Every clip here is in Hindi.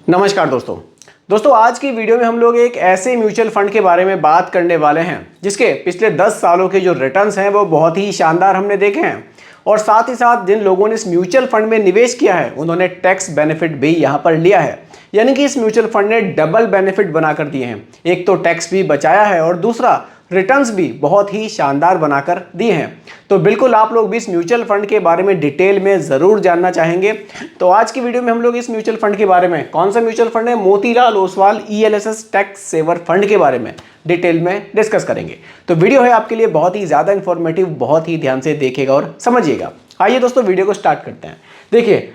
नमस्कार दोस्तों आज की वीडियो में हम लोग एक ऐसे म्यूचुअल फंड के बारे में बात करने वाले हैं जिसके पिछले 10 सालों के जो रिटर्न्स हैं वो बहुत ही शानदार हमने देखे हैं और साथ ही साथ जिन लोगों ने इस म्यूचुअल फंड में निवेश किया है उन्होंने टैक्स बेनिफिट भी यहाँ पर लिया है। यानी कि इस म्यूचुअल फंड ने डबल बेनिफिट बनाकर दिए हैं, एक तो टैक्स भी बचाया है और दूसरा रिटर्न्स भी बहुत ही शानदार बनाकर दिए हैं। तो बिल्कुल आप लोग भी इस म्यूचुअल फंड के बारे में डिटेल में ज़रूर जानना चाहेंगे। तो आज की वीडियो में हम लोग इस म्यूचुअल फंड के बारे में, कौन सा म्यूचुअल फंड है, Motilal Oswal ELSS tax saver fund के बारे में डिटेल में डिस्कस करेंगे। तो वीडियो है आपके लिए बहुत ही ज़्यादा इंफॉर्मेटिव, बहुत ही ध्यान से देखिएगा और समझिएगा। आइए दोस्तों वीडियो को स्टार्ट करते हैं। देखिए,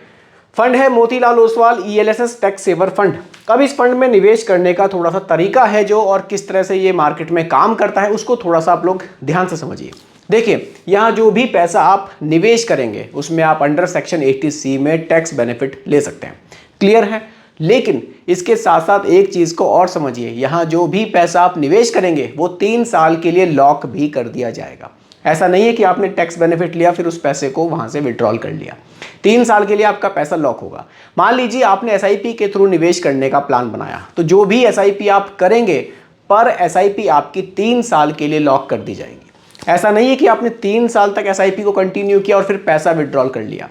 फंड है Motilal Oswal ELSS tax saver fund. अब इस फंड में निवेश करने का थोड़ा सा तरीका है जो, और किस तरह से ये मार्केट में काम करता है उसको थोड़ा सा आप लोग ध्यान से समझिए। देखिए, यहाँ जो भी पैसा आप निवेश करेंगे उसमें आप अंडर सेक्शन 80C में टैक्स बेनिफिट ले सकते हैं। क्लियर है? लेकिन इसके साथ साथ एक चीज़ को और समझिए, यहाँ जो भी पैसा आप निवेश करेंगे वो 3 साल के लिए लॉक भी कर दिया जाएगा। ऐसा नहीं है कि आपने टैक्स बेनिफिट लिया फिर उस पैसे को वहाँ से विड्रॉल कर लिया। 3 साल के लिए आपका पैसा लॉक होगा। मान लीजिए आपने SIP के थ्रू निवेश करने का प्लान बनाया, तो जो भी SIP आप करेंगे पर SIP आपकी 3 साल के लिए लॉक कर दी जाएगी। ऐसा नहीं है कि आपने 3 साल तक SIP को कंटिन्यू किया और फिर पैसा विड्रॉल कर लिया।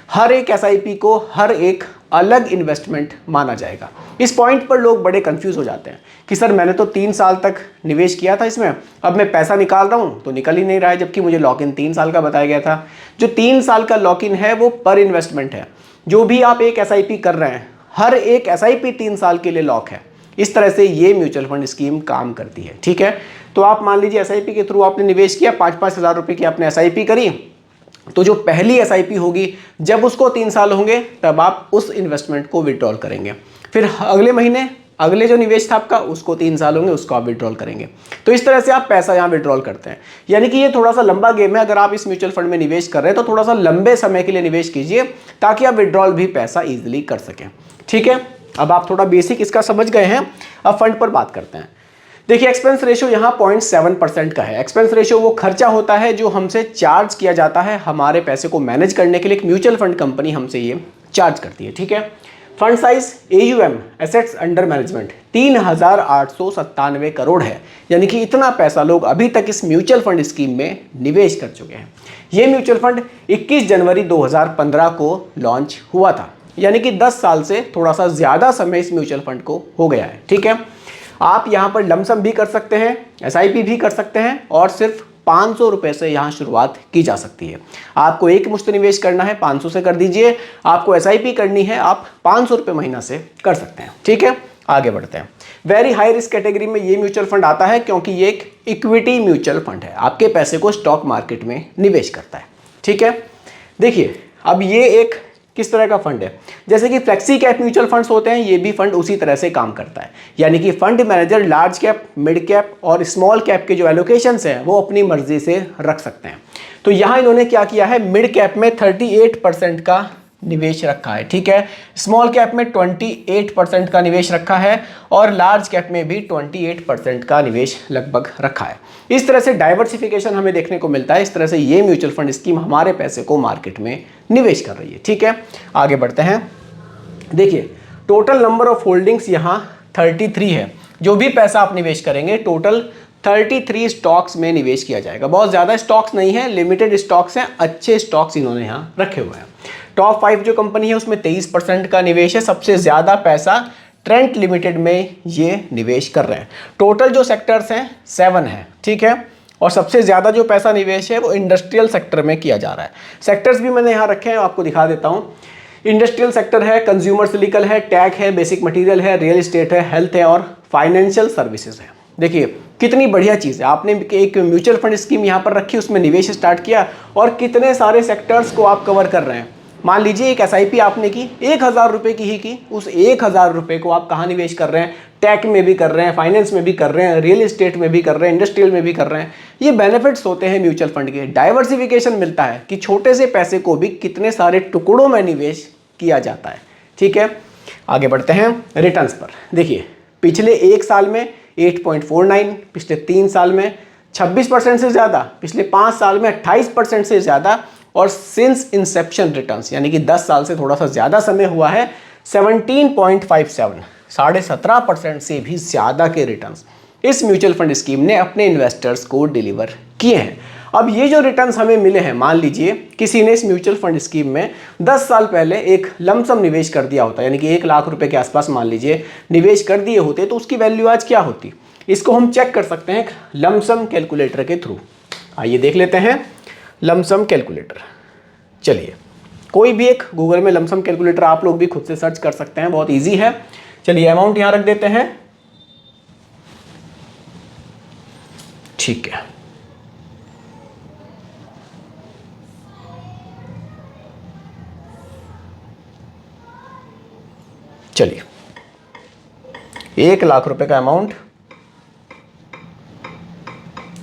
हर एक SIP को हर एक अलग इन्वेस्टमेंट माना जाएगा। इस पॉइंट पर लोग बड़े कंफ्यूज हो जाते हैं कि सर मैंने तो 3 साल तक निवेश किया था इसमें, अब मैं पैसा निकाल रहा हूँ तो निकल ही नहीं रहा है, जबकि मुझे लॉक इन 3 साल का बताया गया था। जो 3 साल का लॉक इन है वो पर इन्वेस्टमेंट है। जो भी आप एक SIP कर रहे हैं, हर एक SIP 3 साल के लिए लॉक है। इस तरह से ये म्यूचुअल फंड स्कीम काम करती है। ठीक है, तो आप मान लीजिए SIP के थ्रू आपने निवेश किया, 5-5 हज़ार रुपये की आपने SIP करी, तो जो पहली SIP होगी जब उसको 3 साल होंगे तब आप उस इन्वेस्टमेंट को विड्रॉल करेंगे। फिर अगले महीने अगले जो निवेश था आपका उसको 3 साल होंगे, उसको आप विड्रॉल करेंगे। तो इस तरह से आप पैसा यहाँ विड्रॉल करते हैं। यानी कि ये थोड़ा सा लंबा गेम है। अगर आप इस म्यूचुअल फंड में निवेश कर रहे हैं तो थोड़ा सा लंबे समय के लिए निवेश कीजिए ताकि आप विड्रॉल भी पैसा ईजिली कर सकें। ठीक है, अब आप थोड़ा बेसिक इसका समझ गए हैं। अब फंड पर बात करते हैं। देखिए, एक्सपेंस रेशियो यहाँ 0.7% का है। एक्सपेंस रेशियो वो खर्चा होता है जो हमसे चार्ज किया जाता है हमारे पैसे को मैनेज करने के लिए। एक म्यूचुअल फंड कंपनी हमसे ये चार्ज करती है। ठीक है, fund size AUM assets under management 3,897 crore है। यानी कि इतना पैसा लोग अभी तक इस म्यूचुअल फंड स्कीम में निवेश कर चुके हैं। ये म्यूचुअल फंड 21 जनवरी 2015 को लॉन्च हुआ था। यानी कि 10 साल से थोड़ा सा ज़्यादा समय इस म्यूचुअल फंड को हो गया है। ठीक है, आप यहाँ पर लमसम भी कर सकते हैं, SIP भी कर सकते हैं और सिर्फ 500 रुपये से यहाँ शुरुआत की जा सकती है। आपको एक मुश्त निवेश करना है 500 से कर दीजिए, आपको SIP करनी है आप 500 रुपये महीना से कर सकते हैं। ठीक है, आगे बढ़ते हैं। वेरी हाई रिस्क कैटेगरी में ये म्यूचुअल फंड आता है क्योंकि ये एक इक्विटी म्यूचुअल फंड है, आपके पैसे को स्टॉक मार्केट में निवेश करता है। ठीक है, देखिए अब ये एक किस तरह का फंड है, जैसे कि फ्लेक्सी कैप म्यूचुअल फंड्स होते हैं, ये भी फंड उसी तरह से काम करता है। यानी कि fund manager large cap, mid cap और स्मॉल कैप के जो एलोकेशंस हैं वो अपनी मर्जी से रख सकते हैं। तो यहाँ इन्होंने क्या किया है, मिड कैप में 38% का निवेश रखा है। ठीक है, स्मॉल कैप में 28% का निवेश रखा है और लार्ज कैप में भी 28% का निवेश लगभग रखा है। इस तरह से डाइवर्सिफिकेशन हमें देखने को मिलता है। इस तरह से ये म्यूचुअल फंड स्कीम हमारे पैसे को मार्केट में निवेश कर रही है। ठीक है, आगे बढ़ते हैं। देखिए, टोटल नंबर ऑफ होल्डिंग्स यहाँ 33 है। जो भी पैसा आप निवेश करेंगे टोटल 33 स्टॉक्स में निवेश किया जाएगा। बहुत ज़्यादा स्टॉक्स नहीं है, लिमिटेड स्टॉक्स हैं, अच्छे स्टॉक्स इन्होंने यहाँ रखे हुए हैं। टॉप 5 जो कंपनी है उसमें 23% का निवेश है। सबसे ज़्यादा पैसा ट्रेंट लिमिटेड में ये निवेश कर रहे हैं। टोटल जो सेक्टर्स हैं 7 है। ठीक है, और सबसे ज़्यादा जो पैसा निवेश है वो इंडस्ट्रियल सेक्टर में किया जा रहा है। सेक्टर्स भी मैंने यहाँ रखे हैं, आपको दिखा देता हूँ। इंडस्ट्रियल सेक्टर है, कंज्यूमर सिलिकल है, टेक है, बेसिक मटेरियल है, रियल एस्टेट है, हेल्थ है और फाइनेंशियल सर्विसेज है। देखिए कितनी बढ़िया चीज़ है, आपने एक म्यूचुअल फंड स्कीम यहाँ पर रखी, उसमें निवेश स्टार्ट किया और कितने सारे सेक्टर्स को आप कवर कर रहे हैं। मान लीजिए एक SIP आपने की 1,000 रुपये की ही की, उस 1,000 रुपये को आप कहाँ निवेश कर रहे हैं, टेक में भी कर रहे हैं, फाइनेंस में भी कर रहे हैं, रियल एस्टेट में भी कर रहे हैं, इंडस्ट्रियल में भी कर रहे हैं। ये बेनिफिट्स होते हैं म्यूचुअल फंड के। डाइवर्सिफिकेशन मिलता है कि छोटे से पैसे को भी कितने सारे टुकड़ों में निवेश किया जाता है। ठीक है, आगे बढ़ते हैं रिटर्न्स पर। देखिए, पिछले 1 साल में 8.49, पिछले 3 साल में 26% से ज़्यादा, पिछले 5 साल में 28% से ज़्यादा और सिंस इंसेप्शन रिटर्न्स यानी कि 10 साल से थोड़ा सा ज़्यादा समय हुआ है 17.57 17.5% से भी ज़्यादा के रिटर्न्स इस म्यूचुअल फंड स्कीम ने अपने इन्वेस्टर्स को डिलीवर किए हैं। अब ये जो रिटर्न्स हमें मिले हैं, मान लीजिए किसी ने इस म्यूचुअल फंड स्कीम में 10 साल पहले एक लमसम निवेश कर दिया होता, यानी कि 1 लाख रुपए के आसपास मान लीजिए निवेश कर दिए होते, तो उसकी वैल्यू आज क्या होती? इसको हम चेक कर सकते हैं लमसम कैलकुलेटर के थ्रू। आइए देख लेते हैं लमसम कैलकुलेटर। चलिए, कोई भी एक गूगल में लमसम कैलकुलेटर आप लोग भी खुद से सर्च कर सकते हैं, बहुत ईजी है। चलिए अमाउंट यहां रख देते हैं, ठीक है। चलिए 1 लाख रुपए का अमाउंट,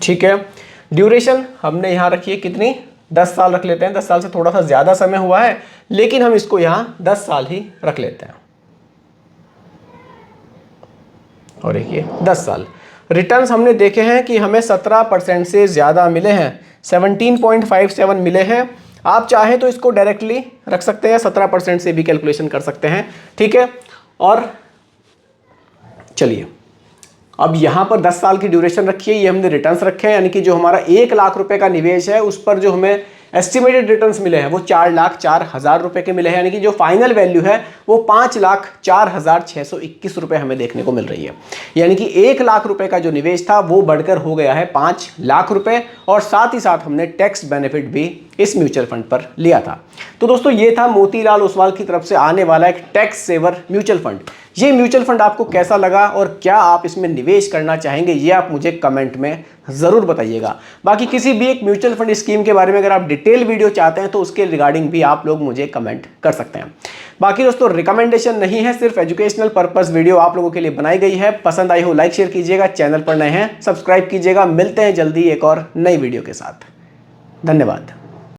ठीक है। ड्यूरेशन हमने यहां रखी है कितनी? 10 साल रख लेते हैं। 10 साल से थोड़ा सा ज्यादा समय हुआ है, लेकिन हम इसको यहां 10 साल ही रख लेते हैं। और देखिए 10 साल रिटर्न्स हमने देखे हैं कि हमें 17% से ज़्यादा मिले हैं, 17.57 मिले हैं। आप चाहें तो इसको डायरेक्टली रख सकते हैं, 17% से भी कैलकुलेशन कर सकते हैं, ठीक है। और चलिए अब यहाँ पर 10 साल की ड्यूरेशन रखी है, ये हमने रिटर्न्स रखे हैं, यानी कि जो हमारा 1 लाख रुपए का निवेश है उस पर जो हमें एस्टिमेटेड रिटर्न्स मिले हैं वो 4,04,000 रुपए के मिले हैं, यानी कि जो फाइनल वैल्यू है वो 5,04,621 रुपए हमें देखने को मिल रही है। यानी कि 1 लाख रुपए का जो निवेश था वो बढ़कर हो गया है 5 लाख रुपए, और साथ ही साथ हमने टैक्स बेनिफिट भी इस म्यूचुअल फंड पर लिया था। तो दोस्तों ये था मोतीलाल ओसवाल की तरफ से आने वाला एक टैक्स सेवर म्यूचुअल फंड। ये म्यूचुअल फंड आपको कैसा लगा और क्या आप इसमें निवेश करना चाहेंगे, ये आप मुझे कमेंट में ज़रूर बताइएगा। बाकी किसी भी एक म्यूचुअल फंड स्कीम के बारे में अगर आप डिटेल वीडियो चाहते हैं तो उसके रिगार्डिंग भी आप लोग मुझे कमेंट कर सकते हैं। बाकी दोस्तों रिकमेंडेशन नहीं है, सिर्फ एजुकेशनल पर्पस वीडियो आप लोगों के लिए बनाई गई है। पसंद आई हो लाइक शेयर कीजिएगा, चैनल पर नए हैं सब्सक्राइब कीजिएगा। मिलते हैं जल्दी एक और नई वीडियो के साथ। धन्यवाद।